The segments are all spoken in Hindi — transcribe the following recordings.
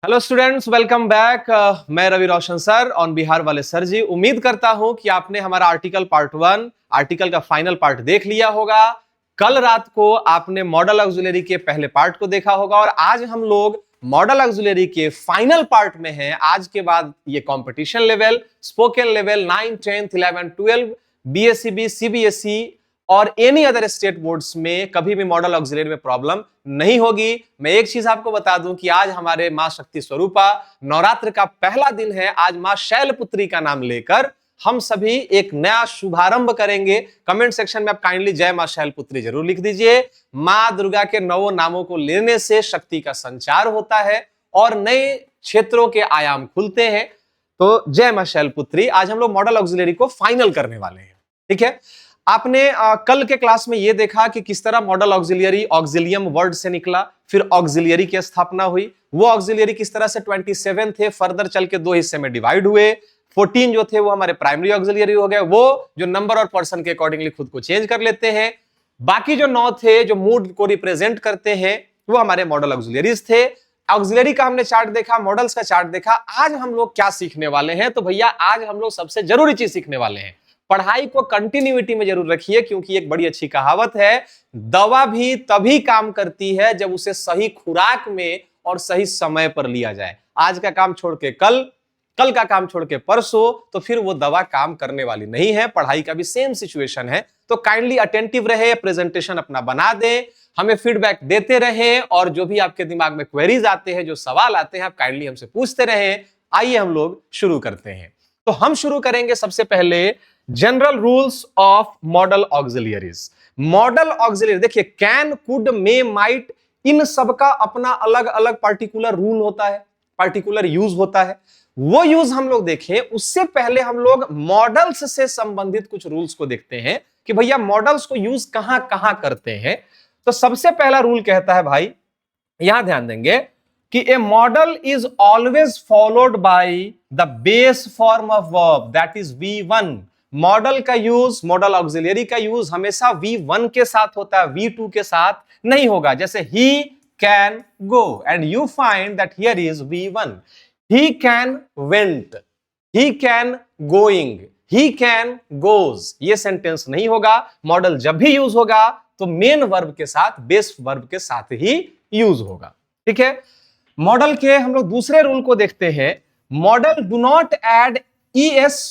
Hello students, welcome back. मैं रवि रोशन सर ऑन बिहार वाले सर जी। उम्मीद करता हूं कि आपने हमारा आर्टिकल पार्ट 1 आर्टिकल का फाइनल पार्ट देख लिया होगा। कल रात को आपने मॉडल ऑक्सिलरी के पहले पार्ट को देखा होगा और आज हम लोग मॉडल ऑक्सिलरी के फाइनल पार्ट में हैं। आज के बाद ये competition level, spoken level 9, 10, 11, 12, BSEB, CBSE और एनी अदर स्टेट बोर्ड्स में कभी भी मॉडल ऑक्सिलरी में प्रॉब्लम नहीं होगी। मैं एक चीज आपको बता दूं कि आज हमारे मां शक्ति स्वरूपा नवरात्र का पहला दिन है। आज मां शैलपुत्री का नाम लेकर हम सभी एक नया शुभारंभ करेंगे। कमेंट सेक्शन में आप काइंडली जय मां शैलपुत्री जरूर लिख दीजिए। मां दुर्गा के 9 नामों को लेने से शक्ति का संचार होता है और नए क्षेत्रों के आयाम खुलते हैं। तो जय मां शैलपुत्री। आज हम लोग मॉडल ऑक्सिलरी को फाइनल करने वाले हैं, ठीक है। आपने कल के क्लास में यह देखा कि किस तरह मॉडल ऑक्सिलियरी ऑक्सिलियम वर्ड से निकला, फिर ऑक्सिलियरी की स्थापना हुई। वो ऑक्सिलियरी किस तरह से 27 थे, फर्दर चल के 2 हिस्से में डिवाइड हुए। 14 जो थे वो हमारे प्राइमरी ऑक्सिलियरी हो गए, वो जो नंबर और पर्सन के अकॉर्डिंगली खुद को चेंज कर लेते हैं। बाकी जो 9 थे जो मूड को रिप्रेजेंट करते हैं वो हमारे मॉडल ऑक्सिलियरीज थे। ऑक्सिलियरी का हमने चार्ट देखा, मॉडल्स का चार्ट देखा। आज हम लोग क्या सीखने वाले हैं? तो भैया आज हम लोग सबसे जरूरी चीज सीखने वाले हैं। पढ़ाई को कंटिन्यूटी में जरूर रखिए, क्योंकि एक बड़ी अच्छी कहावत है, दवा भी तभी काम करती है जब उसे सही खुराक में और सही समय पर लिया जाए। आज का काम छोड़ के कल, कल का काम छोड़ के परसों, तो फिर वो दवा काम करने वाली नहीं है। पढ़ाई का भी सेम सिचुएशन है। तो काइंडली अटेंटिव रहे, प्रेजेंटेशन अपना बना दें, हमें फीडबैक देते रहें और जो भी आपके दिमाग में क्वेरीज आते हैं, जो सवाल आते हैं, आप काइंडली हमसे पूछते रहें। आइए हम लोग शुरू करते हैं। तो हम शुरू करेंगे सबसे पहले general rules of model auxiliaries. Model auxiliary देखिए, कैन, कुड, मे, माइट, इन सबका अपना अलग अलग पार्टिकुलर रूल होता है, पार्टिकुलर यूज होता है। वो यूज हम लोग देखें उससे पहले हम लोग मॉडल्स से संबंधित कुछ रूल्स को देखते हैं कि भैया मॉडल्स को यूज कहां कहां करते हैं। तो सबसे पहला रूल कहता है भाई, यहां ध्यान देंगे कि a modal is always followed by the base form of verb, that is V1। Modal का यूज, मॉडल ऑक्सिलियरी का यूज हमेशा V1 के साथ होता है, V2 के साथ नहीं होगा। जैसे he can go and you find that here is V1। He can went, he can going, he can goes, ये सेंटेंस नहीं होगा। मॉडल जब भी यूज होगा तो मेन वर्ब के साथ, बेस वर्ब के साथ ही यूज होगा, ठीक है। मॉडल के हम लोग दूसरे रूल को देखते हैं। Modal do not add ES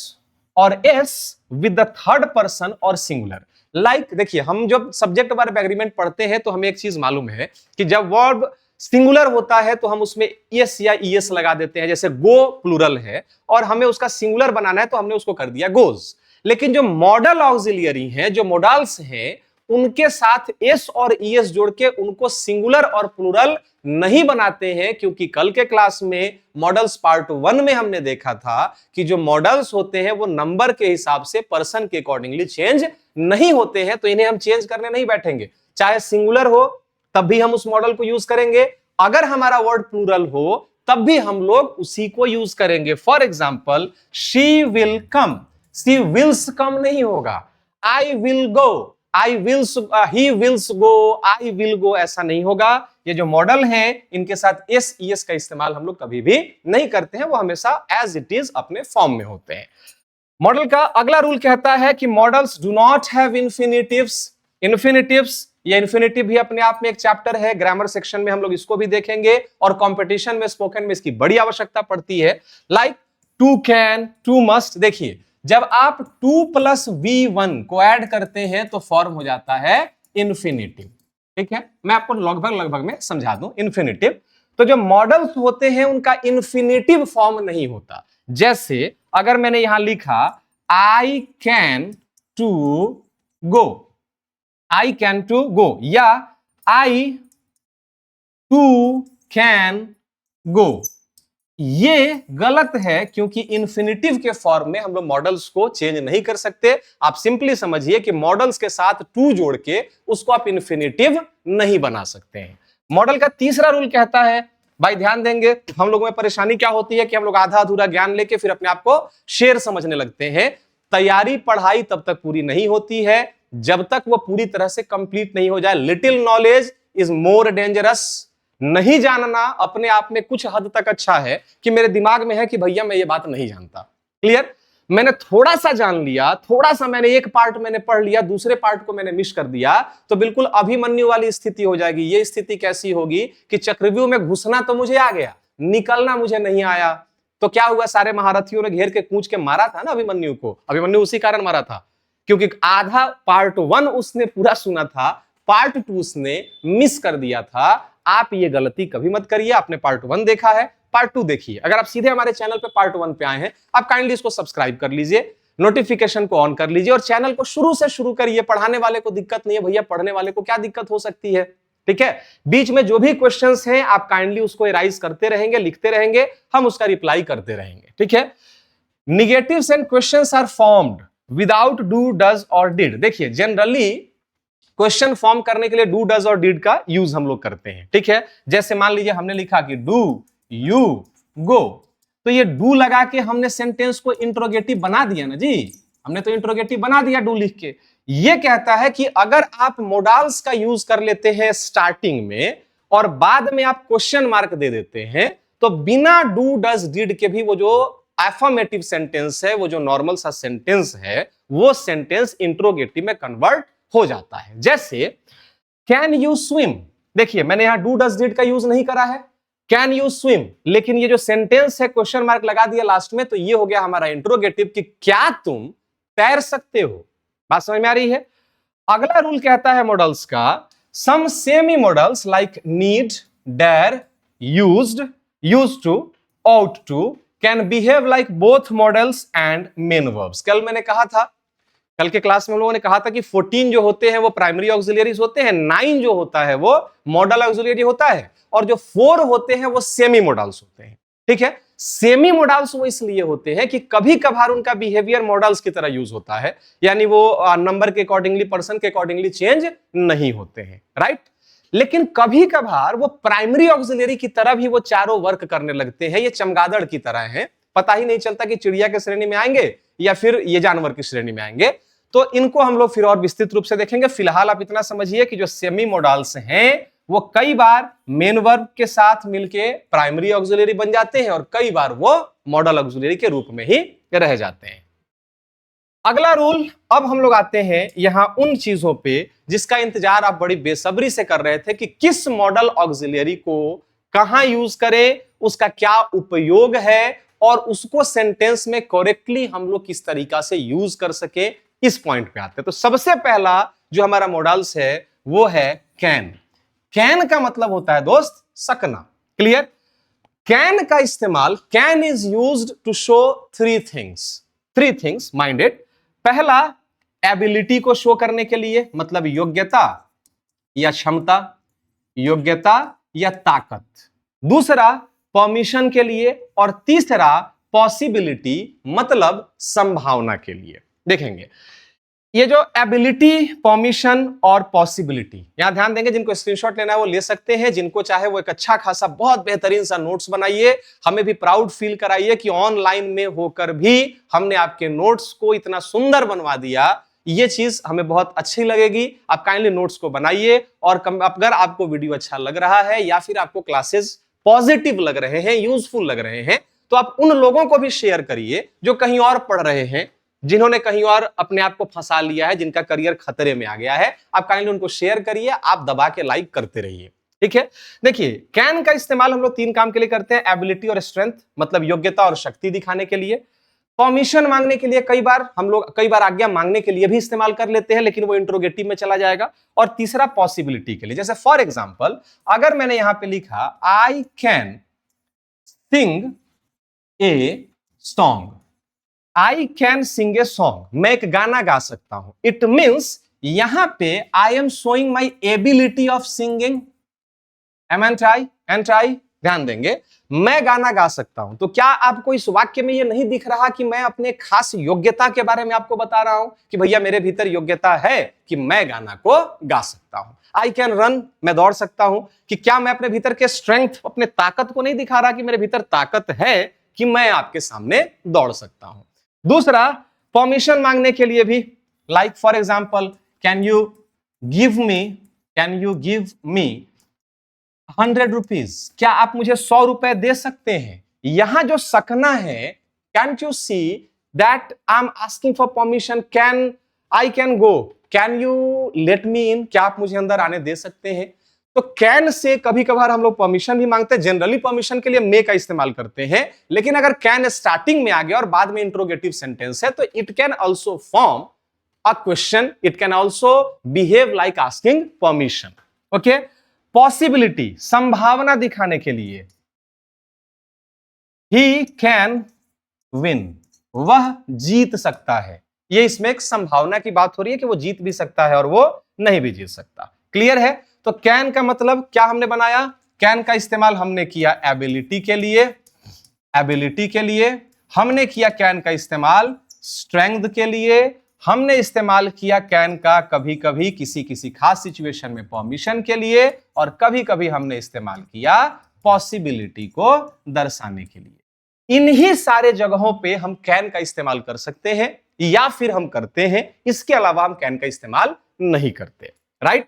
और S with the third person और सिंगुलर। लाइक देखिए, हम जब सब्जेक्ट वर्ब एग्रीमेंट पढ़ते हैं तो हमें एक चीज मालूम है कि जब वर्ब सिंगुलर होता है तो हम उसमें ES या ES लगा देते हैं। जैसे गो प्लूरल है और हमें उसका सिंगुलर बनाना है तो हमने उसको कर दिया गोज। लेकिन जो मॉडल ऑक्सिलियरी हैं, जो मॉडल्स हैं, उनके साथ S और ES जोड़ के उनको सिंगुलर और प्लूरल नहीं बनाते हैं, क्योंकि कल के क्लास में मॉडल्स पार्ट 1 में हमने देखा था कि जो मॉडल्स होते हैं वो नंबर के हिसाब से पर्सन के अकॉर्डिंगली चेंज नहीं होते हैं। तो इन्हें हम चेंज करने नहीं बैठेंगे। चाहे सिंगुलर हो तब भी हम उस मॉडल को यूज करेंगे, अगर हमारा वर्ड प्लूरल हो तब भी हम लोग उसी को यूज करेंगे। For example, she will come, she wills come नहीं होगा। I will go, I wills, he wills go, I will go, ऐसा नहीं होगा। ये जो मॉडल हैं इनके साथ S, ES का इस्तेमाल हम लोग कभी भी नहीं करते हैं, वो हमेशा एज इट इज अपने फॉर्म में होते हैं। मॉडल का अगला रूल कहता है कि मॉडल्स डू नॉट हैव इन्फिनिटिव्स। इन्फिनिटिव्स, ये इन्फिनिटिव भी अपने आप में एक चैप्टर है, ग्रामर सेक्शन में हम लोग इसको भी देखेंगे और कंपटीशन में, स्पोकन में इसकी बड़ी आवश्यकता पड़ती है। Like to can, to must. देखिए, जब आप 2 + V1 को ऐड करते हैं तो फॉर्म हो जाता है इन्फिनिटिव, ठीक है। मैं आपको लगभग में समझा दूं। इन्फिनिटिव, तो जो मॉडल्स होते हैं उनका इन्फिनिटिव फॉर्म नहीं होता। जैसे अगर मैंने यहां लिखा I can to go, I can to go, या आई टू कैन गो, ये गलत है, क्योंकि इन्फिनिटिव के फॉर्म में हम लोग मॉडल्स को चेंज नहीं कर सकते। आप सिंपली समझिए कि मॉडल्स के साथ टू जोड़ के उसको आप इन्फिनिटिव नहीं बना सकते हैं। मॉडल का तीसरा रूल कहता है, भाई ध्यान देंगे, हम लोगों में परेशानी क्या होती है कि हम लोग आधा अधूरा ज्ञान लेके फिर अपने आप को शेर समझने लगते हैं। तैयारी, पढ़ाई तब तक पूरी नहीं होती है जब तक वो पूरी तरह से कंप्लीट नहीं हो जाए। Little knowledge is more dangerous नहीं जानना अपने आप में कुछ हद तक अच्छा है कि मेरे दिमाग में है कि भैया मैं ये बात नहीं जानता। क्लियर? मैंने थोड़ा सा जान लिया, थोड़ा सा मैंने एक पार्ट मैंने पढ़ लिया, दूसरे पार्ट को मैंने मिस कर दिया, तो बिल्कुल अभिमन्यु वाली स्थिति हो जाएगी। ये स्थिति कैसी होगी कि चक्रव्यूह में घुसना तो मुझे आ गया, निकलना मुझे नहीं आया। तो क्या हुआ, सारे महारथियों ने घेर के कूच के मारा था ना अभिमन्यु को। अभिमन्यु उसी कारण मारा था क्योंकि आधा पार्ट 1 उसने पूरा सुना था, पार्ट 2 उसने मिस कर दिया था। आप ये गलती कभी मत करिए। आपने पार्ट 1 देखा है, पार्ट 2 देखिए। अगर आप सीधे हमारे चैनल पे पार्ट 1 पे आए हैं, आप काइंडली इसको सब्सक्राइब कर लीजिए, नोटिफिकेशन को ऑन कर लीजिए और चैनल को शुरू से शुरू करिए। पढ़ाने वाले को दिक्कत नहीं है भैया, पढ़ने वाले को क्या दिक्कत हो सकती है? ठीक है, बीच में जो भी क्वेश्चंस हैं आप काइंडली उसको एराइज करते रहेंगे, लिखते रहेंगे, हम उसका रिप्लाई करते रहेंगे। ठीक है, negatives and questions are formed without do, does और डिड। देखिए जनरली क्वेश्चन फॉर्म करने के लिए डू, डज और डिड का यूज हम लोग करते हैं। ठीक है, जैसे मान लीजिए हमने लिखा कि डू यू गो, तो ये डू लगा के हमने सेंटेंस को इंट्रोगेटिव बना दिया ना जी, हमने तो इंट्रोगेटिव बना दिया डू लिख के। ये कहता है कि अगर आप मोडाल्स का यूज कर लेते हैं स्टार्टिंग में और बाद में आप क्वेश्चन मार्क दे देते हैं, तो बिना डू डज डिड के भी वो जो एफर्मेटिव सेंटेंस है, वो जो नॉर्मल सा सेंटेंस है, वो सेंटेंस इंट्रोगेटिव में कन्वर्ट हो जाता है। जैसे कैन यू स्विम, देखिए मैंने यहां डू डज डिड का यूज नहीं करा है, कैन यू स्विम, लेकिन ये जो सेंटेंस है क्वेश्चन मार्क लगा दिया लास्ट में, तो ये हो गया हमारा इंट्रोगेटिव कि क्या तुम तैर सकते हो। बात समझ में आ रही है? अगला रूल कहता है मॉडल्स का, some semi modals like need, dare, used, used to, ought to can behave like both modals and main verbs. कल मैंने कहा था, कल के क्लास में हम लोगों ने कहा था कि 14 जो होते हैं वो प्राइमरी ऑक्सिलरीज होते हैं, 9 जो होता है वो मॉडल ऑक्सिलरी होता है, और जो 4 होते हैं वो सेमी मॉडल्स होते हैं। ठीक है, सेमी मॉडल्स वो इसलिए होते हैं कि कभी कभार उनका बिहेवियर मॉडल्स की तरह यूज होता है, यानी वो नंबर के अकॉर्डिंगली, पर्सन के अकॉर्डिंगली चेंज नहीं होते हैं, राइट। लेकिन कभी कभार वो प्राइमरी ऑक्सिलरी की तरह भी वो चारों वर्क करने लगते हैं। ये चमगादड़ की तरह है, पता ही नहीं चलता कि चिड़िया के श्रेणी में आएंगे या फिर ये जानवर की श्रेणी में आएंगे। तो इनको हम लोग फिर और विस्तृत रूप से देखेंगे। फिलहाल आप इतना समझिए कि जो सेमी मॉडल्स हैं वो कई बार मेन वर्ब के साथ मिलके प्राइमरी ऑक्सिलरी बन जाते हैं और कई बार वो मॉडल ऑक्सिलरी के रूप में ही रह जाते हैं। अगला रूल, अब हम लोग आते हैं यहां उन चीजों पे जिसका इंतजार आप बड़ी बेसब्री से कर रहे थे कि किस मॉडल ऑक्सिलरी को कहां यूज करें, उसका क्या उपयोग है और उसको सेंटेंस में करेक्टली हम लोग किस तरीका से यूज कर सके। इस पॉइंट पे आते हैं। तो सबसे पहला जो हमारा मॉडल्स है वो है कैन। कैन का मतलब होता है दोस्त सकना। क्लियर? कैन का इस्तेमाल, can is used to show three things mind it. पहला, एबिलिटी को शो करने के लिए, मतलब योग्यता या क्षमता, योग्यता या ताकत। दूसरा, परमिशन के लिए, और तीसरा पॉसिबिलिटी, मतलब संभावना के लिए। देखेंगे ये जो एबिलिटी, परमिशन और पॉसिबिलिटी, यहां ध्यान देंगे। जिनको स्क्रीनशॉट लेना है वो ले सकते हैं, जिनको चाहे वो एक अच्छा खासा बहुत बेहतरीन सा नोट्स बनाइए। हमें भी प्राउड फील कराइए कि ऑनलाइन में होकर भी हमने आपके नोट्स को इतना सुंदर बनवा दिया। ये चीज हमें बहुत अच्छी लगेगी। आप काइंडली नोट्स को बनाइए, और अगर आपको वीडियो अच्छा लग रहा है या फिर आपको क्लासेस पॉजिटिव लग रहे हैं, यूजफुल लग रहे हैं, तो आप उन लोगों को भी शेयर करिए जो कहीं और पढ़ रहे हैं, जिन्होंने कहीं और अपने आप को फंसा लिया है, जिनका करियर खतरे में आ गया है। आप काइंडली उनको शेयर करिए, आप दबा के लाइक करते रहिए। ठीक है, देखिए कैन का इस्तेमाल हम लोग 3 काम के लिए करते हैं। एबिलिटी और स्ट्रेंथ, मतलब योग्यता और शक्ति दिखाने के लिए। परमिशन मांगने के लिए, कई बार आज्ञा मांगने के लिए भी इस्तेमाल कर लेते हैं, लेकिन वो इंट्रोगेटिव में चला जाएगा। और तीसरा, पॉसिबिलिटी के लिए। जैसे फॉर एग्जाम्पल, अगर मैंने यहां पे लिखा I can sing a song, I can sing a song, मैं एक गाना गा सकता हूं। इट मीन्स यहां पे I am showing my ability of singing. ध्यान देंगे, मैं गाना गा सकता हूं। तो क्या आपको इस वाक्य में यह नहीं दिख रहा कि मैं अपने खास योग्यता के बारे में आपको बता रहा हूं कि भैया मेरे भीतर योग्यता है कि मैं गाना को गा सकता हूं। आई कैन रन, मैं दौड़ सकता हूं। कि क्या मैं अपने भीतर के स्ट्रेंथ, अपने ताकत को नहीं दिखा रहा कि मेरे भीतर ताकत है कि मैं आपके सामने दौड़ सकता हूं। दूसरा, परमिशन मांगने के लिए भी, like for example, can you give me 100 rupees, क्या आप मुझे 100 रुपए दे सकते हैं? यहां जो सकना है, can you see that I am asking for permission, can I can go, can you let me in, क्या आप मुझे अंदर आने दे सकते हैं? तो कैन से कभी कभार हम लोग परमिशन भी मांगते हैं, जनरली परमिशन के लिए मे का इस्तेमाल करते हैं, लेकिन अगर कैन स्टार्टिंग में आ गया और बाद में इंट्रोगेटिव सेंटेंस है तो it can also form a question, it can also behave like asking permission. Okay, possibility, संभावना दिखाने के लिए, he can win, वह जीत सकता है। ये इसमें एक संभावना की बात हो रही है कि वो जीत भी सकता है और वो नहीं भी जीत सकता। क्लियर है? तो कैन का मतलब क्या हमने बनाया? कैन का इस्तेमाल हमने किया एबिलिटी के लिए, एबिलिटी के लिए हमने किया कैन का इस्तेमाल, स्ट्रेंथ के लिए हमने इस्तेमाल किया कैन का कभी कभी किसी किसी खास सिचुएशन में परमिशन के लिए, और कभी कभी हमने इस्तेमाल किया पॉसिबिलिटी को दर्शाने के लिए। इन्हीं सारे जगहों पे हम कैन का इस्तेमाल कर सकते हैं या फिर हम करते हैं, इसके अलावा हम कैन का इस्तेमाल नहीं करते। राइट?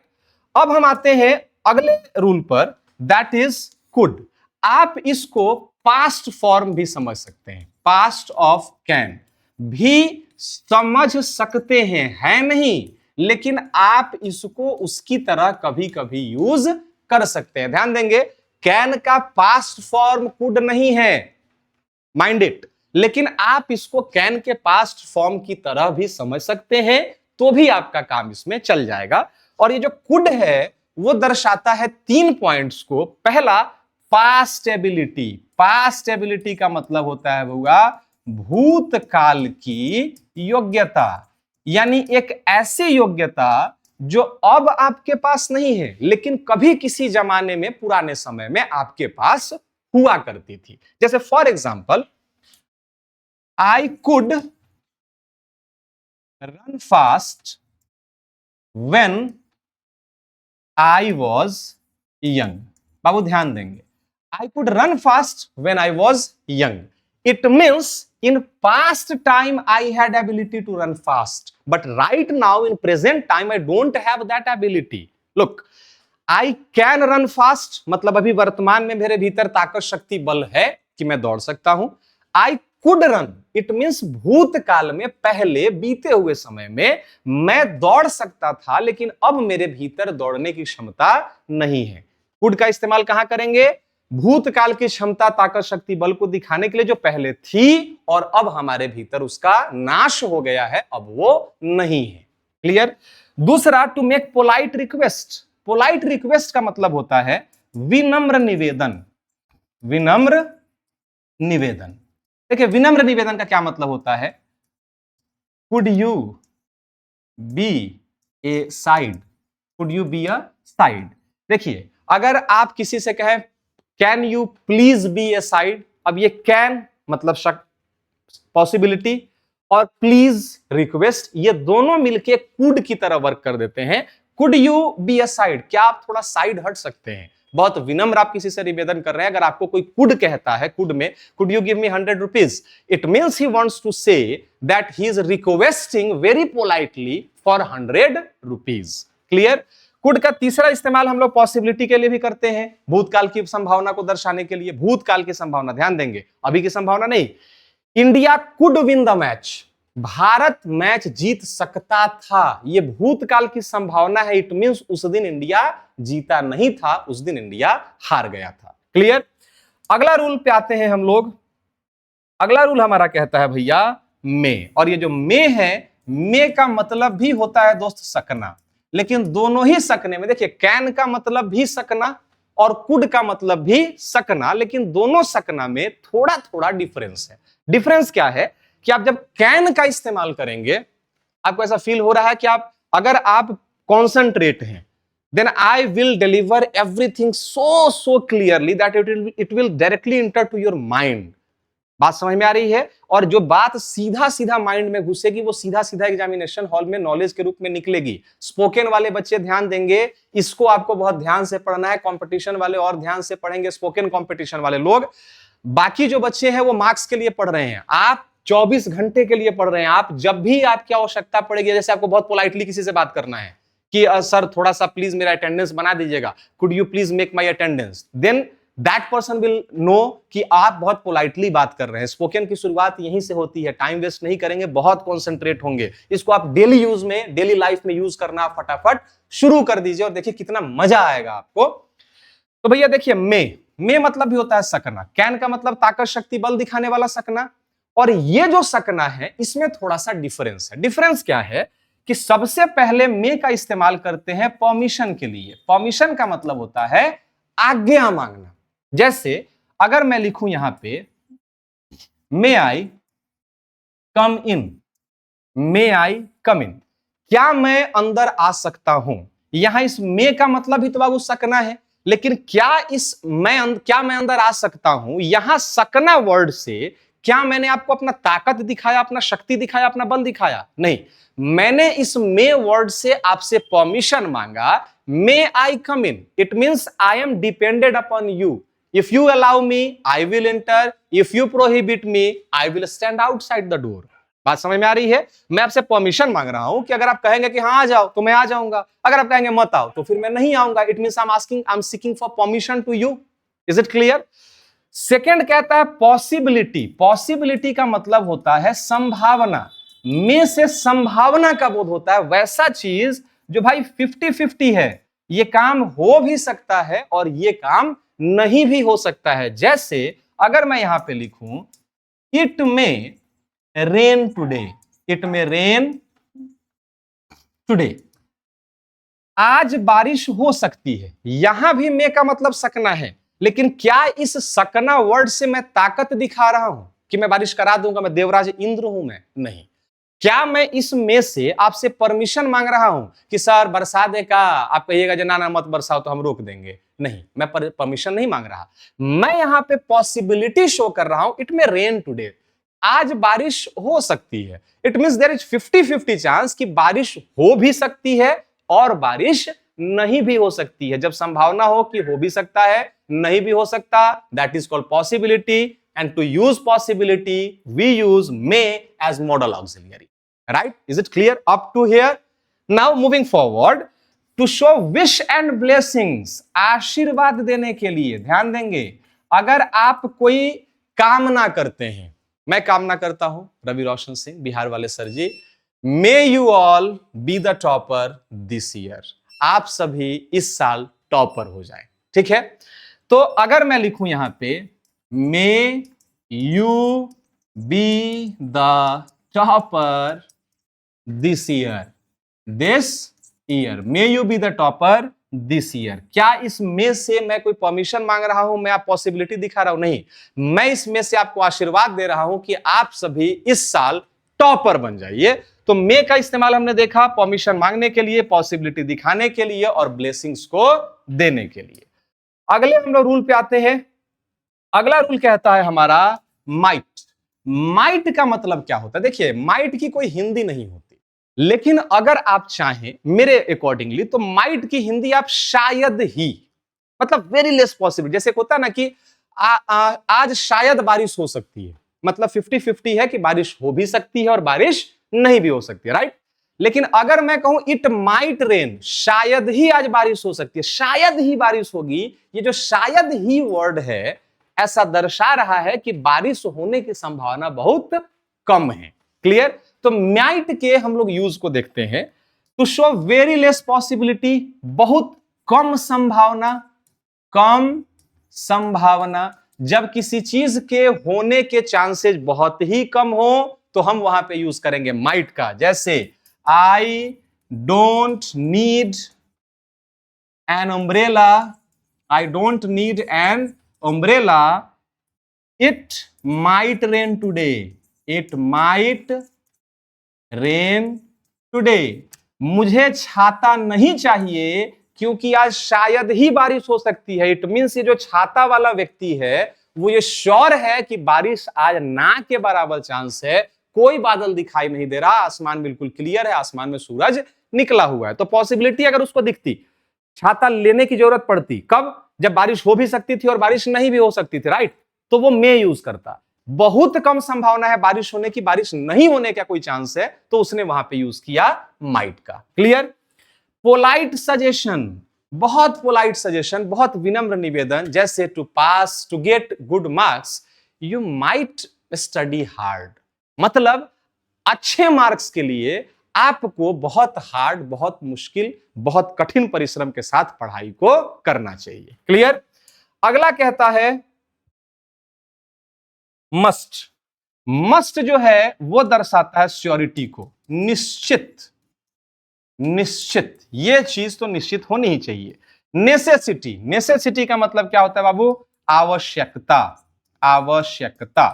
अब हम आते हैं अगले रूल पर, दैट इज कुड। आप इसको पास्ट फॉर्म भी समझ सकते हैं, पास्ट ऑफ कैन भी समझ सकते हैं, है नहीं, लेकिन आप इसको उसकी तरह कभी कभी यूज कर सकते हैं। ध्यान देंगे, कैन का पास्ट फॉर्म कुड नहीं है, माइंड इट, लेकिन आप इसको कैन के पास्ट फॉर्म की तरह भी समझ सकते हैं, तो भी आपका काम इसमें चल जाएगा। और ये जो कुड है वो दर्शाता है 3 पॉइंट्स को। पहला, पास्ट एबिलिटी। पास्ट एबिलिटी का मतलब होता है होगा भूतकाल की योग्यता, यानी एक ऐसी योग्यता जो अब आपके पास नहीं है लेकिन कभी किसी जमाने में, पुराने समय में आपके पास हुआ करती थी। जैसे for example, I could run fast when I was young. बाबू ध्यान देंगे, I could run fast when I was young, it means in past time I had ability to run fast, but right now in present time I don't have that ability. Look, I can run fast मतलब अभी वर्तमान में मेरे भीतर ताकत शक्ति बल है कि मैं दौड़ सकता हूं। I could run, it means भूतकाल में, पहले बीते हुए समय में मैं दौड़ सकता था, लेकिन अब मेरे भीतर दौड़ने की क्षमता नहीं है। could का इस्तेमाल कहां करेंगे? भूतकाल की क्षमता, ताकत शक्ति बल को दिखाने के लिए जो पहले थी और अब हमारे भीतर उसका नाश हो गया है, अब वो नहीं है। क्लियर? दूसरा, to make polite request. Polite request का मतलब होता है विनम्र निवेदन। विनम्र निवेदन। देखिए, विनम्र निवेदन का क्या मतलब होता है? Could you be a side, could you be a side. देखिए, अगर आप किसी से कहें can you please be a side, अब ये कैन मतलब पॉसिबिलिटी और प्लीज रिक्वेस्ट, ये दोनों मिलके कुड की तरह वर्क कर देते हैं। Could you be a side, क्या आप थोड़ा साइड हट सकते हैं? बहुत विनम्र आप किसी से निवेदन कर रहे हैं। अगर आपको कोई कुड कहता है, कुड में could you give me 100 rupees, it means he wants to say that he is requesting very politely for 100 rupees. Clear? Could का तीसरा इस्तेमाल हम लोग पॉसिबिलिटी के लिए भी करते हैं, भूतकाल की संभावना को दर्शाने के लिए। भूतकाल की संभावना, ध्यान देंगे, अभी की संभावना नहीं। India could win the match, भारत मैच जीत सकता था, ये भूतकाल की संभावना है। इट मींस उस दिन इंडिया जीता नहीं था, उस दिन इंडिया हार गया था। क्लियर? अगला रूल पे आते हैं हम लोग। अगला रूल हमारा कहता है भैया मे, और ये जो मे है, मे का मतलब भी होता है दोस्त सकना, लेकिन दोनों ही सकने में, देखिए कैन का मतलब भी सकना और कुड का मतलब भी सकना, लेकिन दोनों सकना में थोड़ा थोड़ा डिफरेंस है। डिफरेंस क्या है कि आप जब कैन का इस्तेमाल करेंगे, आपको ऐसा फील हो रहा है कि अगर आप कॉन्सेंट्रेट हैं, then I will deliver everything so clearly that it will directly enter to your mind. बात समझ में आ रही है? और जो बात सीधा सीधा माइंड में घुसेगी वो सीधा सीधा एग्जामिनेशन हॉल में नॉलेज के रूप में निकलेगी। स्पोकन वाले बच्चे ध्यान देंगे, इसको आपको बहुत ध्यान से पढ़ना है। कंपटीशन वाले और ध्यान से पढ़ेंगे, स्पोकन कंपटीशन वाले लोग। बाकी जो बच्चे हैं वो मार्क्स के लिए पढ़ रहे हैं, आप 24 घंटे के लिए पढ़ रहे हैं। आप जब भी आपकी आवश्यकता पड़ेगी, जैसे आपको बहुत पोलाइटली किसी से बात करना है, कि सर थोड़ा सा प्लीज मेरा अटेंडेंस बना दीजिएगा, could you please make my attendance, then that person will know कि आप बहुत पोलाइटली बात कर रहे हैं। स्पोकन की शुरुआत यहीं से होती है, टाइम वेस्ट नहीं करेंगे, बहुत कॉन्सेंट्रेट होंगे। इसको आप डेली यूज में, डेली लाइफ में यूज करना फटाफट शुरू कर दीजिए और देखिए कितना मजा आएगा आपको। तो भैया देखिए, मे मतलब भी होता है सकना, कैन का मतलब ताकत शक्ति बल दिखाने वाला सकना, और ये जो सकना है इसमें थोड़ा सा डिफरेंस है। डिफरेंस क्या है कि सबसे पहले मे का इस्तेमाल करते हैं परमिशन के लिए। परमिशन का मतलब होता है आज्ञा मांगना। जैसे अगर मैं लिखूं यहां पे मे I come in, may I come इन, क्या मैं अंदर आ सकता हूं, यहां इस मे का मतलब ही तो बाबू सकना है, लेकिन क्या मैं अंदर आ सकता हूं, यहां सकना वर्ड से क्या मैंने आपको अपना ताकत दिखाया, अपना शक्ति दिखाया, अपना बल दिखाया? नहीं, मैंने इस मे वर्ड से आपसे परमिशन मांगा। May I come in, it means I am depended upon you. If you allow me, I will enter. If you prohibit me, I will stand outside the door. बात समझ में आ रही है? मैं आपसे परमिशन मांग रहा हूं कि अगर आप कहेंगे कि हाँ आ जाओ तो मैं आ जाऊंगा, अगर आप कहेंगे मत आओ तो फिर मैं नहीं आऊंगा। It means I am seeking for permission to you. Is it clear? Second कहता है पॉसिबिलिटी। पॉसिबिलिटी का मतलब होता है संभावना। में से संभावना का बोध होता है, वैसा चीज जो भाई 50-50 है, ये काम हो भी सकता है और ये काम नहीं भी हो सकता है। जैसे अगर मैं यहां पे लिखूं इट में रेन टुडे, इट में रेन टुडे, आज बारिश हो सकती है, यहां भी मे का मतलब सकना है, लेकिन क्या इस सकना वर्ड से मैं ताकत दिखा रहा हूं कि मैं बारिश करा दूंगा, मैं देवराज इंद्र हूं? मैं नहीं। क्या मैं इस में से आपसे परमिशन मांग रहा हूं कि सर बरसा दे का, आप कहिएगा जो ना मत बरसाओ तो हम रोक देंगे? नहीं, मैं परमिशन नहीं मांग रहा, मैं यहां पे पॉसिबिलिटी शो कर रहा हूं। इट में रेन टुडे, आज बारिश हो सकती है। It means there is 50-50 chance कि बारिश हो भी सकती है और बारिश नहीं भी हो सकती है। जब संभावना हो कि हो भी सकता है, नहीं भी हो सकता, that is called possibility. And to use possibility we use may as modal auxiliary. Right? Is it clear up to here? Now moving forward, to show wish and blessings, आशीर्वाद देने के लिए ध्यान देंगे। अगर आप कोई कामना करते हैं, मैं कामना करता हूं रवि रोशन सिंह बिहार वाले sir ji, may you all be the topper this year, आप सभी इस साल टॉपर हो जाए। ठीक है, तो अगर मैं लिखूं यहां पे may you B the topper this year, may you B the topper this year, क्या इस में से मैं कोई परमिशन मांग रहा हूं, मैं आप पॉसिबिलिटी दिखा रहा हूं? नहीं, मैं इसमें से आपको आशीर्वाद दे रहा हूं कि आप सभी इस साल टॉपर बन जाइए। तो मे का इस्तेमाल हमने देखा परमिशन मांगने के लिए, पॉसिबिलिटी दिखाने के लिए और ब्लेसिंग्स को देने के लिए। अगले हम लोग रूल पे आते हैं। अगला रूल कहता है हमारा माइट। माइट का मतलब क्या होता है? देखिए, माइट की कोई हिंदी नहीं होती, लेकिन अगर आप चाहें मेरे अकॉर्डिंगली तो माइट की हिंदी आप शायद ही, मतलब वेरी लेस पॉसिबल। जैसे होता है ना कि आज शायद बारिश हो सकती है, मतलब 50-50 है कि बारिश हो भी सकती है और बारिश नहीं भी हो सकती है, राइट? लेकिन अगर मैं कहूं इट माइट रेन, शायद ही आज बारिश हो सकती है, शायद ही बारिश होगी, ये जो शायद ही वर्ड है ऐसा दर्शा रहा है कि बारिश होने की संभावना बहुत कम है। क्लियर? तो माइट के हम लोग यूज को देखते हैं। To show very less possibility, बहुत कम संभावना, कम संभावना। जब किसी चीज के होने के चांसेस बहुत ही कम हो तो हम वहां पे यूज करेंगे माइट का। जैसे I don't need an umbrella, I don't need an umbrella, it might rain today, it might rain today, मुझे छाता नहीं चाहिए क्योंकि आज शायद ही बारिश हो सकती है। इट मींस ये जो छाता वाला व्यक्ति है वो ये श्योर है कि बारिश आज ना के बराबर चांस है, कोई बादल दिखाई नहीं दे रहा, आसमान बिल्कुल क्लियर है, आसमान में सूरज निकला हुआ है। तो पॉसिबिलिटी अगर उसको दिखती, छाता लेने की जरूरत पड़ती कब? जब बारिश हो भी सकती थी और बारिश नहीं भी हो सकती थी, राइट? तो वो मे यूज करता। बहुत कम संभावना है बारिश होने की, बारिश नहीं होने का कोई चांस है, तो उसने वहां पे यूज किया माइट का। क्लियर? पोलाइट सजेशन, बहुत पोलाइट सजेशन, बहुत विनम्र निवेदन, जैसे to pass, to get good marks you might study hard. मतलब अच्छे मार्क्स के लिए आपको बहुत हार्ड, बहुत मुश्किल, बहुत कठिन परिश्रम के साथ पढ़ाई को करना चाहिए। क्लियर? अगला कहता है मस्ट। मस्ट जो है वो दर्शाता है श्योरिटी को, निश्चित, निश्चित, ये चीज तो निश्चित होनी ही चाहिए। नेसेसिटी, नेसेसिटी का मतलब क्या होता है बाबू? आवश्यकता, आवश्यकता।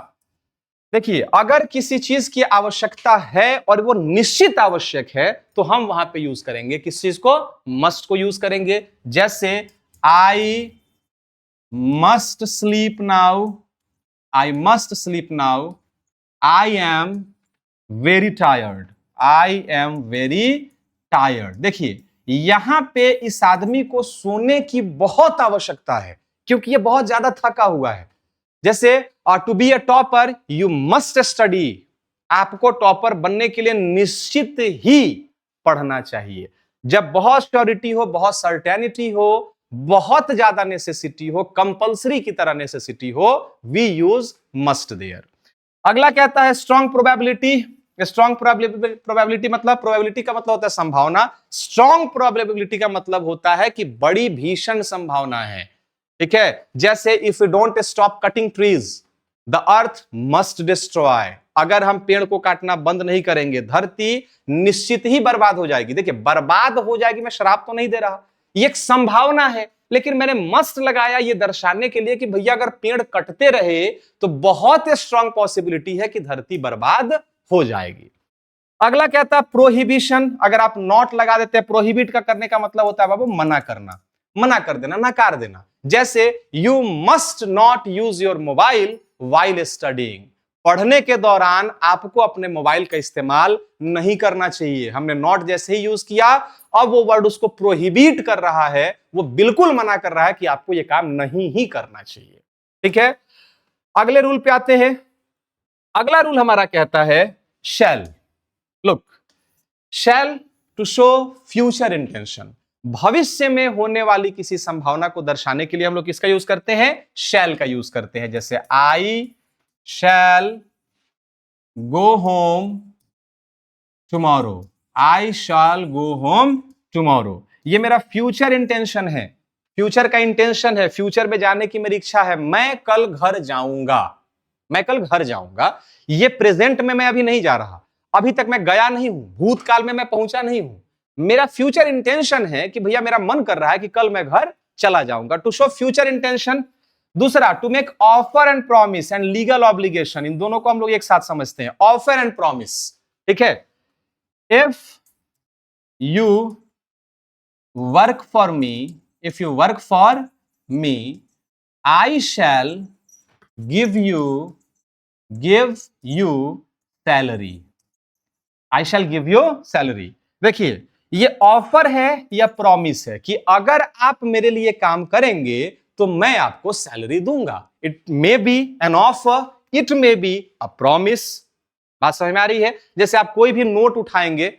देखिए, अगर किसी चीज की आवश्यकता है और वो निश्चित आवश्यक है तो हम वहां पे यूज करेंगे किस चीज को? मस्ट को यूज करेंगे। जैसे I must sleep now, I must sleep now, I am very tired, I am very tired. देखिए, यहां पे इस आदमी को सोने की बहुत आवश्यकता है क्योंकि ये बहुत ज्यादा थका हुआ है। जैसे to be a topper you must study, आपको टॉपर बनने के लिए निश्चित ही पढ़ना चाहिए। जब बहुत श्योरिटी हो, बहुत सर्टेनिटी हो, बहुत ज्यादा नेसेसिटी हो, कंपल्सरी की तरह नेसेसिटी हो, वी यूज मस्ट देयर। अगला कहता है स्ट्रॉन्ग प्रोबेबिलिटी। स्ट्रॉन्ग प्रोबेबिलिटी मतलब, प्रोबेबिलिटी का मतलब होता है संभावना, स्ट्रॉन्ग प्रोबेबिलिटी का मतलब होता है कि बड़ी भीषण संभावना है। ठीक है? जैसे if you don't stop cutting trees the earth must destroy, अगर हम पेड़ को काटना बंद नहीं करेंगे धरती निश्चित ही बर्बाद हो जाएगी। देखिए, बर्बाद हो जाएगी, मैं शराब तो नहीं दे रहा, ये एक संभावना है, लेकिन मैंने मस्ट लगाया ये दर्शाने के लिए कि भैया अगर पेड़ कटते रहे तो बहुत स्ट्रांग पॉसिबिलिटी है कि धरती बर्बाद हो जाएगी। अगला कहता है प्रोहिबिशन। अगर आप नॉट लगा देते हैं, प्रोहिबिट का करने का मतलब होता है बाबू मना करना, मना कर देना, नकार देना। जैसे you must not use your mobile while studying, पढ़ने के दौरान आपको अपने मोबाइल का इस्तेमाल नहीं करना चाहिए। हमने नॉट जैसे ही यूज किया, अब वो वर्ड उसको प्रोहिबिट कर रहा है, वो बिल्कुल मना कर रहा है कि आपको ये काम नहीं ही करना चाहिए। ठीक है? अगले रूल पे आते हैं। अगला रूल हमारा कहता है shall. Look, shall to show future intention, भविष्य में होने वाली किसी संभावना को दर्शाने के लिए हम लोग किसका यूज करते हैं? शैल का यूज करते हैं। जैसे आई शैल गो होम टुमारो, आई शैल गो होम टुमारो, ये मेरा फ्यूचर इंटेंशन है, फ्यूचर का इंटेंशन है, फ्यूचर में जाने की मेरी इच्छा है, मैं कल घर जाऊंगा, मैं कल घर जाऊंगा। ये प्रेजेंट में मैं अभी नहीं जा रहा, अभी तक मैं गया नहीं हूं, भूतकाल में मैं पहुंचा नहीं हूं, मेरा फ्यूचर इंटेंशन है कि भैया मेरा मन कर रहा है कि कल मैं घर चला जाऊंगा। To show future intention. दूसरा, to make offer and promise and legal obligation, इन दोनों को हम लोग एक साथ समझते हैं, ऑफर एंड प्रॉमिस। ठीक है? If you work for me, if you work for me I shell give you salary, I shell give you salary. देखिए, ये ऑफर है या प्रॉमिस है कि अगर आप मेरे लिए काम करेंगे तो मैं आपको सैलरी दूंगा। It may be an offer, it may be a promise. बात समझ में आ रही है? जैसे आप कोई भी नोट उठाएंगे,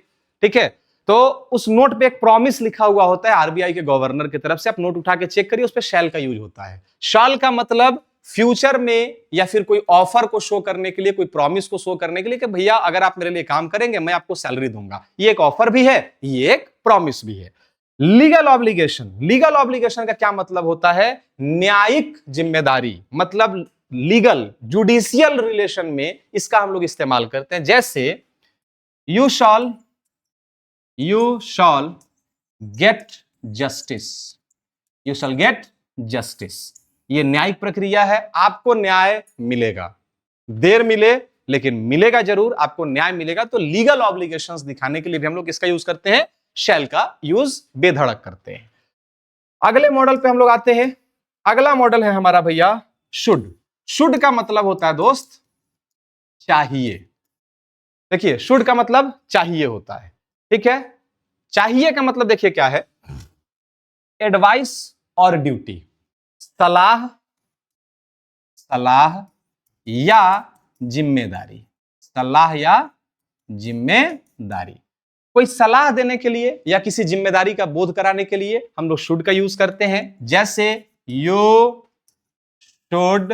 ठीक है, तो उस नोट पे एक प्रॉमिस लिखा हुआ होता है आरबीआई के गवर्नर की तरफ से, आप नोट उठा के चेक करिए, उस पे शैल का यूज होता है। शैल का मतलब फ्यूचर में या फिर कोई ऑफर को शो करने के लिए, कोई प्रॉमिस को शो करने के लिए कि भैया अगर आप मेरे लिए काम करेंगे मैं आपको सैलरी दूंगा। ये एक ऑफर भी है, ये एक प्रॉमिस भी है। लीगल ऑब्लिगेशन, लीगल ऑब्लिगेशन का क्या मतलब होता है? न्यायिक जिम्मेदारी, मतलब लीगल जुडिशियल रिलेशन में इसका हम लोग इस्तेमाल करते हैं। जैसे you shawl gate justice, you shawl gate justice, ये न्यायिक प्रक्रिया है, आपको न्याय मिलेगा, देर मिले लेकिन मिलेगा जरूर, आपको न्याय मिलेगा। तो लीगल ऑब्लिगेशंस दिखाने के लिए भी हम लोग किसका यूज करते हैं? शैल का यूज बेधड़क करते हैं। अगले मॉडल पे हम लोग आते हैं। अगला मॉडल है हमारा भैया शुड। शुड का मतलब होता है दोस्त चाहिए। देखिए, शुड का मतलब चाहिए होता है। ठीक है? चाहिए का मतलब देखिए क्या है? एडवाइस और ड्यूटी, सलाह, सलाह या जिम्मेदारी, सलाह या जिम्मेदारी। कोई सलाह देने के लिए या किसी जिम्मेदारी का बोध कराने के लिए हम लोग शुड का यूज करते हैं। जैसे you should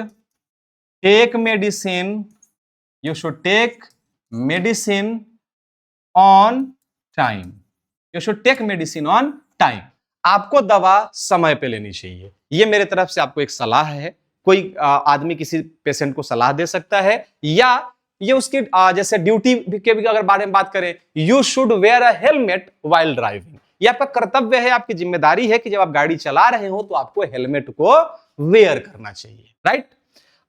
take medicine, you should take medicine on time, you should take medicine on time. आपको दवा समय पे लेनी चाहिए। ये मेरे तरफ से आपको एक सलाह है। कोई आदमी किसी पेशेंट को सलाह दे सकता है, या ये उसकी जैसे ड्यूटी के भी अगर बारे में बात करें, you should wear a helmet while driving. ये आपका कर्तव्य है, आपकी जिम्मेदारी है कि जब आप गाड़ी चला रहे हो तो आपको हेलमेट को वेयर करना चाहिए, राइट।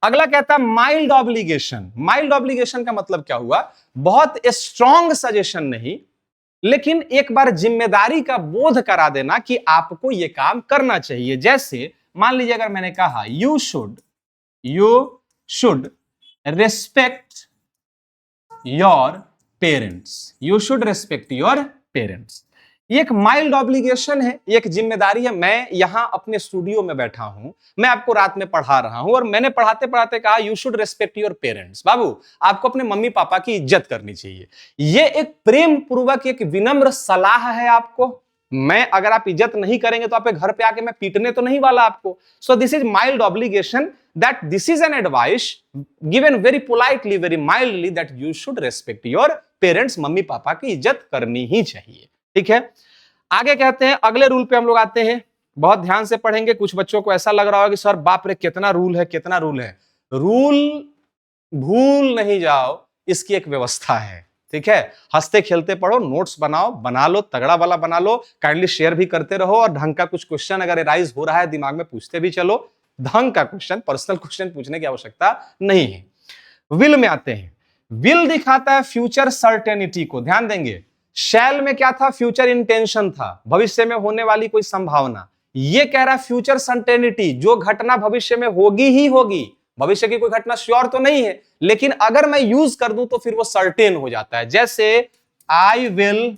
अगला कहता है माइल्ड ऑब्लिगेशन। माइल्ड ऑब्लिगेशन का मतलब क्या हुआ? बहुत स्ट्रॉन्ग सजेशन नहीं, लेकिन एक बार जिम्मेदारी का बोध करा देना कि आपको यह काम करना चाहिए। जैसे मान लीजिए अगर मैंने कहा you should respect your parents, you should respect your parents. ये एक माइल्ड ऑब्लिगेशन है, एक जिम्मेदारी है। मैं यहां अपने स्टूडियो में बैठा हूं, मैं आपको रात में पढ़ा रहा हूं और मैंने पढ़ाते पढ़ाते कहा you should respect your parents. बाबू, आपको अपने मम्मी पापा की इज्जत करनी चाहिए। ये एक प्रेम पूर्वक एक विनम्र सलाह है आपको। मैं अगर आप इज्जत नहीं करेंगे तो आपके घर पे आके मैं पीटने तो नहीं वाला आपको। So this is mild obligation, that this is an advice given very politely, very mildly, that you should respect your parents। Mummy papa की इज्जत करनी ही चाहिए, ठीक है। आगे कहते हैं, अगले रूल पे हम लोग आते हैं। बहुत ध्यान से पढ़ेंगे। कुछ बच्चों को ऐसा लग रहा होगा कि सर बाप रे कितना रूल है, कितना रूल है। रूल भूल नहीं जाओ, इसकी एक व्यवस्था है, ठीक है। हंसते खेलते पढ़ो, नोट्स बनाओ, बना लो, तगड़ा वाला बना लो, काइंडली शेयर भी करते रहो, और ढंग का कुछ क्वेश्चन अगर राइज हो रहा है दिमाग में पूछते भी चलो। ढंग का क्वेश्चन, पर्सनल क्वेश्चन पूछने की आवश्यकता नहीं है। विल में आते हैं। विल दिखाता है फ्यूचर सर्टेनिटी को, ध्यान देंगे। शैल में क्या था? फ्यूचर इंटेंशन था, भविष्य में होने वाली कोई संभावना। ये कह रहा है फ्यूचर सर्टेनिटी, जो घटना भविष्य में होगी ही होगी। भविष्य की कोई घटना श्योर तो नहीं है, लेकिन अगर मैं यूज कर दूं तो फिर वो सर्टेन हो जाता है। जैसे आई विल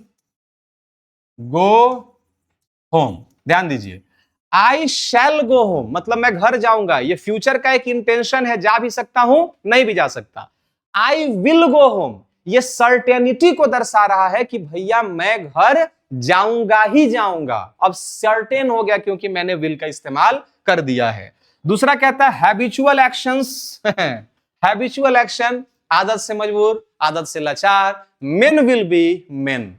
गो होम, ध्यान दीजिए। आई शैल गो होम मतलब मैं घर जाऊंगा। ये फ्यूचर का एक इंटेंशन है, जा भी सकता हूं, नहीं भी जा सकता। आई विल गो होम, ये सर्टेनिटी को दर्शा रहा है कि भैया मैं घर जाऊंगा ही जाऊंगा। अब सर्टेन हो गया क्योंकि मैंने विल का इस्तेमाल कर दिया है। दूसरा कहता है हैबिचुअल एक्शंस। हैबिचुअल एक्शन, आदत से मजबूर, आदत से लाचार। मेन विल बी मेन,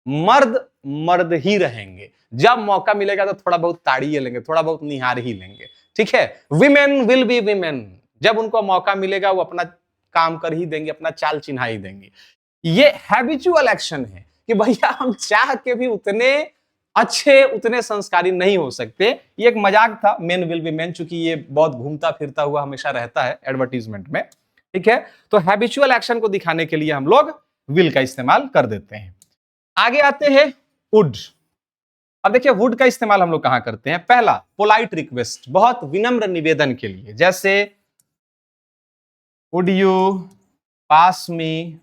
मर्द मर्द ही रहेंगे। जब मौका मिलेगा तो थोड़ा बहुत ताड़ी लेंगे, थोड़ा बहुत निहार ही लेंगे, ठीक है। विमेन विल बी विमेन, जब उनको मौका मिलेगा वो अपना काम कर ही देंगे, अपना चाल चिन्हा ही देंगे। ये हैबिचुअल एक्शन है कि भैया हम चाह के भी उतने अच्छे, उतने संस्कारी नहीं हो सकते। ये एक मजाक था, मेन विल बी मेन, चूंकि ये बहुत घूमता फिरता हुआ हमेशा रहता है एडवर्टीजमेंट में, ठीक है। तो हैबिचुअल एक्शन को दिखाने के लिए हम लोग विल का इस्तेमाल कर देते हैं। आगे आते हैं वुड। अब देखिए वुड का इस्तेमाल हम लोग कहां करते हैं। पहला, पोलाइट रिक्वेस्ट, बहुत विनम्र निवेदन के लिए। जैसे would you pass me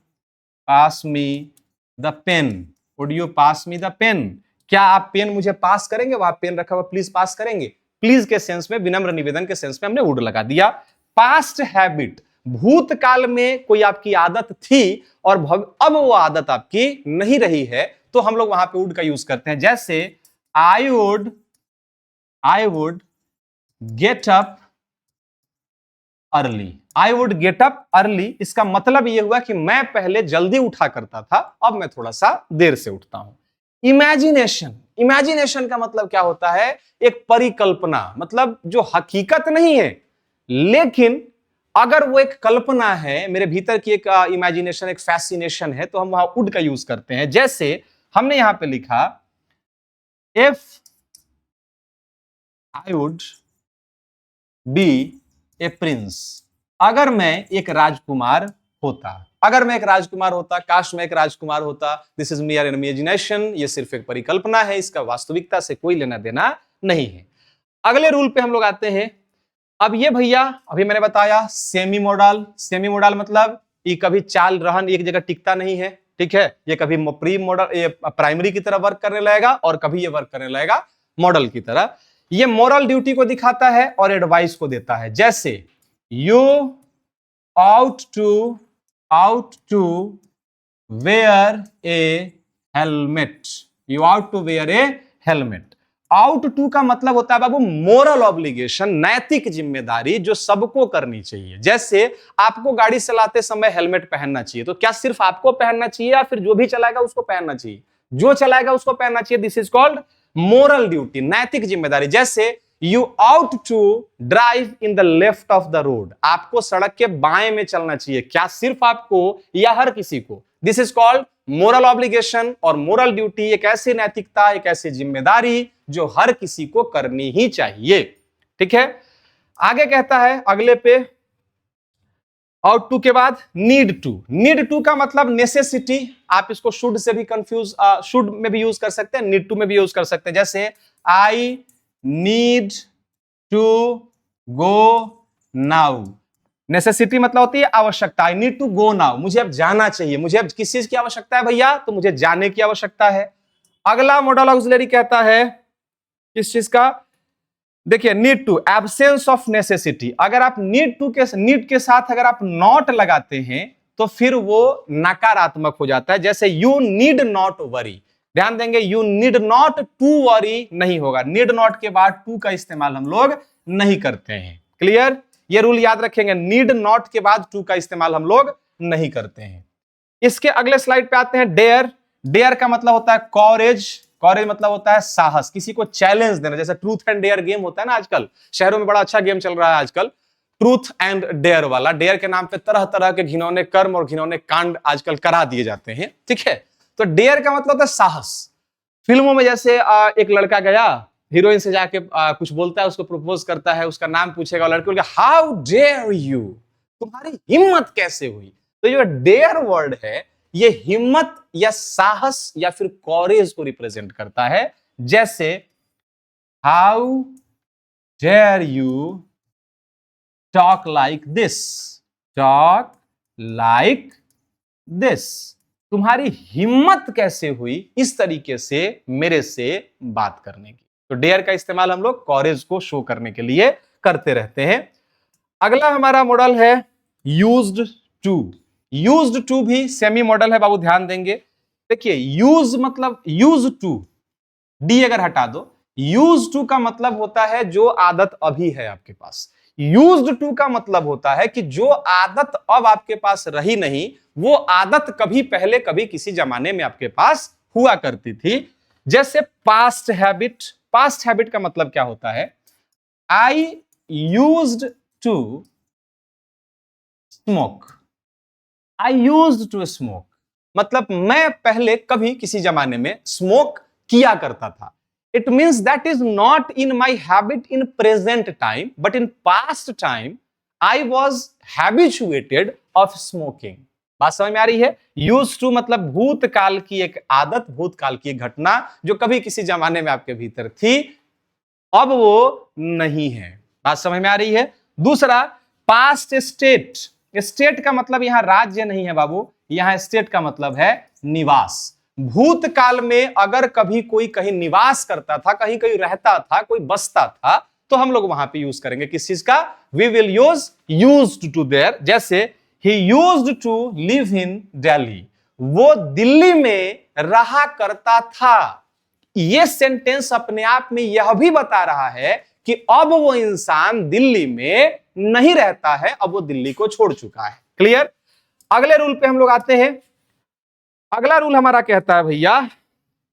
the pen, would you pass me the pen, क्या आप पेन मुझे पास करेंगे? वहां पेन रखा हुआ, प्लीज पास करेंगे। प्लीज के सेंस में, विनम्र निवेदन के सेंस में हमने वुड लगा दिया। पास्ट हैबिट, भूतकाल में कोई आपकी आदत थी और अब वो आदत आपकी नहीं रही है, तो हम लोग वहां पे वुड का यूज करते हैं। जैसे I would get up early, I would get up early, इसका मतलब यह हुआ कि मैं पहले जल्दी उठा करता था, अब मैं थोड़ा सा देर से उठता हूं। इमेजिनेशन, इमेजिनेशन का मतलब क्या होता है? एक परिकल्पना, मतलब जो हकीकत नहीं है, लेकिन अगर वो एक कल्पना है, मेरे भीतर की एक इमेजिनेशन, एक फैसिनेशन है, तो हम वहां वुड का यूज करते हैं। जैसे हमने यहां पे लिखा if I would be A Prince, अगर मैं एक राजकुमार होता, अगर मैं एक राजकुमार होता, काश मैं एक राजकुमार होता। दिस इज मियर इमेजिनेशन, ये सिर्फ एक परिकल्पना है, इसका वास्तविकता से कोई लेना देना नहीं है। अगले रूल पे हम लोग आते हैं। अब ये भैया अभी मैंने बताया सेमी मोडल। सेमी मोडल मतलब ये कभी चाल रहन एक जगह टिकता नहीं है, ठीक है। ये कभी प्री मॉडल, ये प्राइमरी की तरह वर्क करने लगेगा और कभी ये वर्क करने लगेगा मॉडल की तरह। ये मोरल ड्यूटी को दिखाता है और एडवाइस को देता है। जैसे you ought to wear a helmet, you ought to wear a helmet. Ought to का मतलब होता है बाबू मोरल ऑब्लिगेशन, नैतिक जिम्मेदारी जो सबको करनी चाहिए। जैसे आपको गाड़ी चलाते समय हेलमेट पहनना चाहिए, तो क्या सिर्फ आपको पहनना चाहिए या फिर जो भी चलाएगा उसको पहनना चाहिए? जो चलाएगा उसको पहनना चाहिए। This is called moral duty, नैतिक जिम्मेदारी। जैसे you ought to drive in the left of the road, आपको सड़क के बाएं में चलना चाहिए। क्या सिर्फ आपको या हर किसी को? This is called moral obligation. और मोरल ड्यूटी एक ऐसी नैतिकता, एक ऐसी जिम्मेदारी जो हर किसी को करनी ही चाहिए। ठीक है, आगे कहता है अगले पे, आउट टू के बाद नीड टू। नीड टू का मतलब नेसेसिटी, आप इसको शुड से भी कंफ्यूज, शुड में भी यूज कर सकते हैं, नीड टू में भी यूज कर सकते हैं। जैसे I need to go now, necessity मतलब होती है आवश्यकता। I need to go now, मुझे अब जाना चाहिए। मुझे अब किस चीज की आवश्यकता है भैया? तो मुझे जाने की आवश्यकता है। अगला मॉडल ऑक्सिलरी कहता है किस चीज का? देखिए need to, absence of necessity. अगर आप नीड के साथ अगर आप नॉट लगाते हैं तो फिर वो नकारात्मक हो जाता है। जैसे यू नीड नॉट वरी, ध्यान देंगे, you need not to worry नहीं होगा। नीड नॉट के बाद टू का इस्तेमाल हम लोग नहीं करते हैं। क्लियर? ये रूल याद रखेंगे, नीड नॉट के बाद टू का इस्तेमाल हम लोग नहीं करते हैं। इसके अगले स्लाइड पे आते हैं, डेयर। डेयर का मतलब होता है कॉरेज। कॉरेज मतलब होता है साहस, किसी को चैलेंज देना। जैसे ट्रूथ एंड डेयर गेम होता है ना आजकल, शहरों में बड़ा अच्छा गेम चल रहा है आजकल, ट्रूथ एंड डेयर वाला। डेयर के नाम पे तरह तरह के घिनौने कर्म और घिनौने कांड आजकल करा दिए जाते हैं। ठीक है, तो डेयर का मतलब होता है साहस। फिल्मों में जैसे एक लड़का गया, हीरोइन से जाके कुछ बोलता है, उसको प्रपोज करता है, उसका नाम पूछेगा, लड़की बोलेगा हाउ डेयर यू, तुम्हारी हिम्मत कैसे हुई। तो जो डेयर वर्ड है ये हिम्मत या साहस या फिर कॉरेज को रिप्रेजेंट करता है। जैसे how dare you talk like this, talk like this, तुम्हारी हिम्मत कैसे हुई इस तरीके से मेरे से बात करने की। तो डेयर का इस्तेमाल हम लोग कॉरेज को शो करने के लिए करते रहते हैं। अगला हमारा मॉडल है यूज्ड टू। यूज्ड टू भी सेमी मॉडल है बाबू, ध्यान देंगे। देखिए यूज मतलब यूज टू, डी अगर हटा दो, यूज टू का मतलब होता है जो आदत अभी है आपके पास। यूज्ड टू का मतलब होता है कि जो आदत अब आपके पास रही नहीं, वो आदत कभी पहले कभी किसी जमाने में आपके पास हुआ करती थी। जैसे पास्ट हैबिट। पास्ट हैबिट का मतलब क्या होता है? I used to smoke, I used to smoke मतलब मैं पहले कभी किसी जमाने में स्मोक किया करता था। It means that is not in my habit in present time, but in past time I was habituated of smoking. बात समझ में आ रही है? यूज टू मतलब भूतकाल की एक आदत, भूतकाल की एक घटना जो कभी किसी जमाने में आपके भीतर थी, अब वो नहीं है। बात समझ में आ रही है? दूसरा पास्ट स्टेट। स्टेट का मतलब यहां राज्य नहीं है बाबू, यहां स्टेट का मतलब है निवास। भूतकाल में अगर कभी कोई कहीं निवास करता था, कहीं कहीं रहता था, कोई बसता था, तो हम लोग वहां पे यूज करेंगे किस चीज का? We will use used to there. जैसे ही used to live in Delhi, वो दिल्ली में रहा करता था। ये सेंटेंस अपने आप में यह भी बता रहा है कि अब वो इंसान दिल्ली में नहीं रहता है, अब वो दिल्ली को छोड़ चुका है। क्लियर? अगले रूल पे हम लोग आते हैं। अगला रूल हमारा कहता है भैया,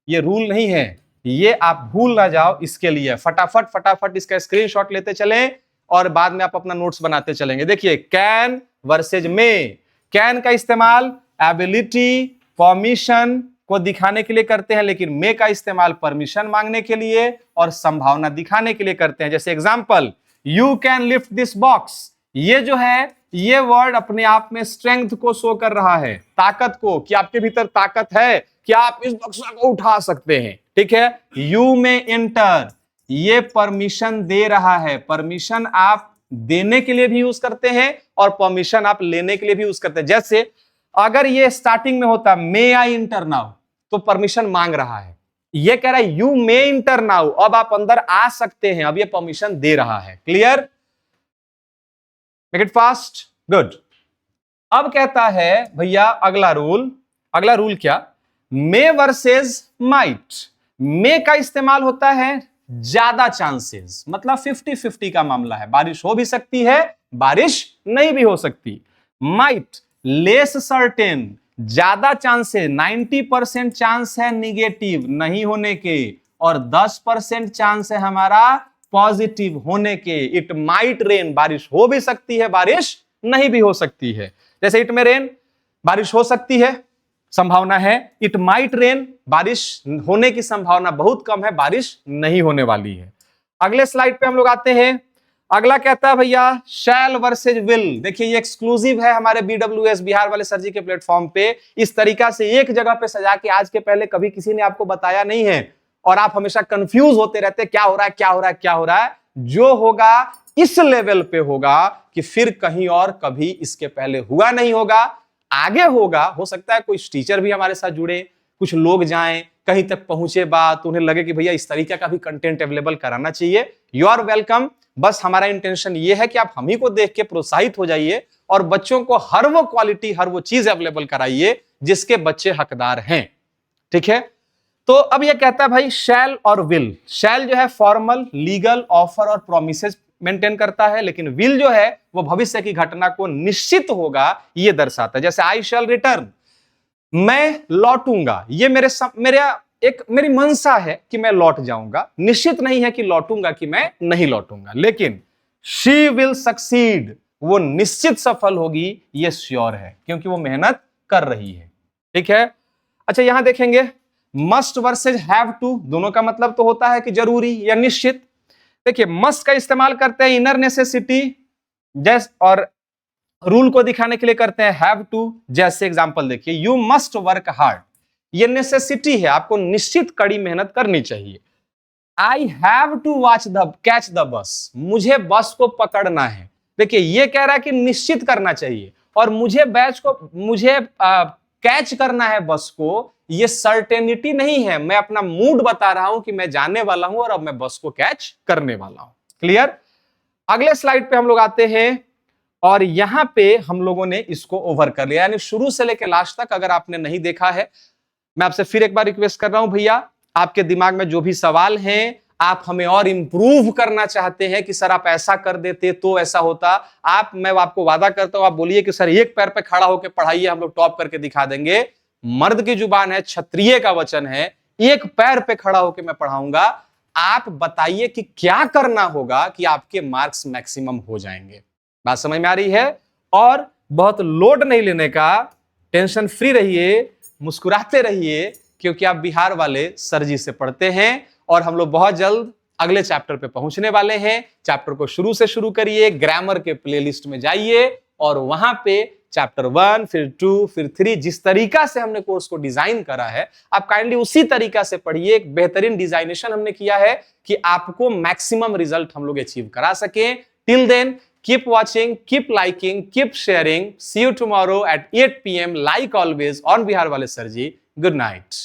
ये रूल नहीं है, ये आप भूल ना जाओ, इसके लिए फटाफट फटाफट इसका स्क्रीनशॉट लेते चलें और बाद में आप अपना नोट्स बनाते चलेंगे। देखिए कैन वर्सेज में। कैन का इस्तेमाल एबिलिटी, परमिशन को दिखाने के लिए करते हैं, लेकिन मे का इस्तेमाल परमिशन मांगने के लिए और संभावना दिखाने के लिए करते हैं। जैसे example, you can lift this box. ये जो है, ये वर्ड अपने आप में स्ट्रेंथ को शो कर रहा है, ताकत को, कि आपके भीतर ताकत है कि आप इस बक्सा को उठा सकते हैं। ठीक है, यू में एंटर, ये परमिशन दे रहा है। परमिशन आप देने के लिए भी यूज करते हैं और परमिशन आप लेने के लिए भी यूज करते हैं। जैसे अगर ये स्टार्टिंग में होता मे आई इंटर नाउ, तो परमिशन मांग रहा है। ये कह रहा है यू मे इंटर नाउ, अब आप अंदर आ सकते हैं, अब ये परमिशन दे रहा है। Clear? Make it fast, good. अब कहता है भैया अगला रूल। अगला रूल क्या? मे वर्सेस माइट। मे का इस्तेमाल होता है ज्यादा चांसेस, मतलब 50-50 का मामला है, बारिश हो भी सकती है, बारिश नहीं भी हो सकती। माइट लेस सर्टेन, ज्यादा चांसेस, 90% चांस है निगेटिव नहीं होने के और 10% चांस है हमारा पॉजिटिव होने के। इट माइट रेन, बारिश हो भी सकती है, बारिश नहीं भी हो सकती है। जैसे इट में रेन, बारिश हो सकती है, संभावना है। इट माइट रेन, बारिश होने की संभावना बहुत कम है, बारिश नहीं होने वाली है। अगले स्लाइड पे हम लोग आते हैं। अगला कहता है भैया शैल वर्सेज विल। देखिए ये एक्सक्लूसिव है हमारे बीडब्ल्यूएस बिहार वाले सर जी के प्लेटफॉर्म पे। इस तरीका से एक जगह पे सजा के आज के पहले कभी किसी ने आपको बताया नहीं है और आप हमेशा कंफ्यूज होते रहते, क्या हो रहा है, क्या हो रहा है, क्या हो रहा है। जो होगा इस लेवल पे होगा कि फिर कहीं और कभी इसके पहले हुआ नहीं होगा, आगे होगा। हो सकता है कोई टीचर भी हमारे साथ जुड़े, कुछ लोग जाएं, कहीं तक पहुंचे बात, उन्हें लगे कि भैया इस तरीके का भी कंटेंट अवेलेबल कराना चाहिए। You are welcome. बस हमारा इंटेंशन ये है कि आप हम ही को देख के प्रोत्साहित हो जाइए और बच्चों को हर वो क्वालिटी, हर वो चीज अवेलेबल कराइए जिसके बच्चे हकदार हैं। ठीक है, तो अब ये कहता है भाई शैल और विल। शैल जो है फॉर्मल, लीगल, ऑफर और प्रोमिसेस मेंटेन करता है, लेकिन विल जो है वो भविष्य की घटना को निश्चित होगा ये दर्शाता है। जैसे आई शैल रिटर्न, मैं लौटूंगा, ये मेरी मंशा है कि मैं लौट जाऊंगा, निश्चित नहीं है कि लौटूंगा कि मैं नहीं लौटूंगा। लेकिन शी विल सक्सीड, वो निश्चित सफल होगी, ये श्योर है क्योंकि वो मेहनत कर रही है। ठीक है, अच्छा यहां देखेंगे मस्ट वर्सेज हैव टू, दोनों का मतलब तो होता है कि जरूरी या निश्चित। देखिए मस्ट का इस्तेमाल करते हैं इनर नेसेसिटी जैस और रूल को दिखाने के लिए करते हैं हैव टू। जैसे एग्जांपल देखिए यू मस्ट वर्क हार्ड, ये नेसेसिटी है, आपको निश्चित कड़ी मेहनत करनी चाहिए। I have to watch the catch the bus, मुझे बस को पकड़ना है। देखिए ये कह रहा है कि निश्चित करना चाहिए और मुझे कैच करना है बस को, ये सर्टेनिटी नहीं है, मैं अपना मूड बता रहा हूं कि मैं जाने वाला हूं और अब मैं बस को कैच करने वाला हूं। क्लियर। अगले स्लाइड पे हम लोग आते हैं और यहां पे हम लोगों ने इसको ओवर कर लिया, यानी शुरू से लेकर लास्ट तक अगर आपने नहीं देखा है, मैं आपसे फिर एक बार रिक्वेस्ट कर रहा हूं भैया, आपके दिमाग में जो भी सवाल हैं, आप हमें और इंप्रूव करना चाहते हैं कि सर आप ऐसा कर देते तो ऐसा होता, मैं आपको वादा करता हूं, आप बोलिए कि सर एक पैर पे खड़ा होकर पढ़ाइए, हम लोग टॉप करके दिखा देंगे। मर्द की जुबान है, क्षत्रिय का वचन है, एक पैर पे खड़ा होकर मैं पढ़ाऊंगा। आप बताइए कि क्या करना होगा कि आपके मार्क्स मैक्सिमम हो जाएंगे। बात समझ में आ रही है? और बहुत लोड नहीं लेने का, टेंशन फ्री रहिए, मुस्कुराते रहिए, क्योंकि आप बिहार वाले सर जी से पढ़ते हैं और हम लोग बहुत जल्द अगले चैप्टर पे पहुंचने वाले हैं। चैप्टर को शुरू से शुरू करिए, ग्रामर के प्लेलिस्ट में जाइए और वहां पे चैप्टर 1 फिर 2 फिर 3, जिस तरीका से हमने कोर्स को डिजाइन करा है आप काइंडली उसी तरीका से पढ़िए। एक बेहतरीन डिजाइनेशन हमने किया है कि आपको मैक्सिमम रिजल्ट हम लोग अचीव करा सकें। Till then keep watching, keep liking, keep sharing. See you tomorrow at 8 PM like always on Bihar Wale Sir Ji. Good night.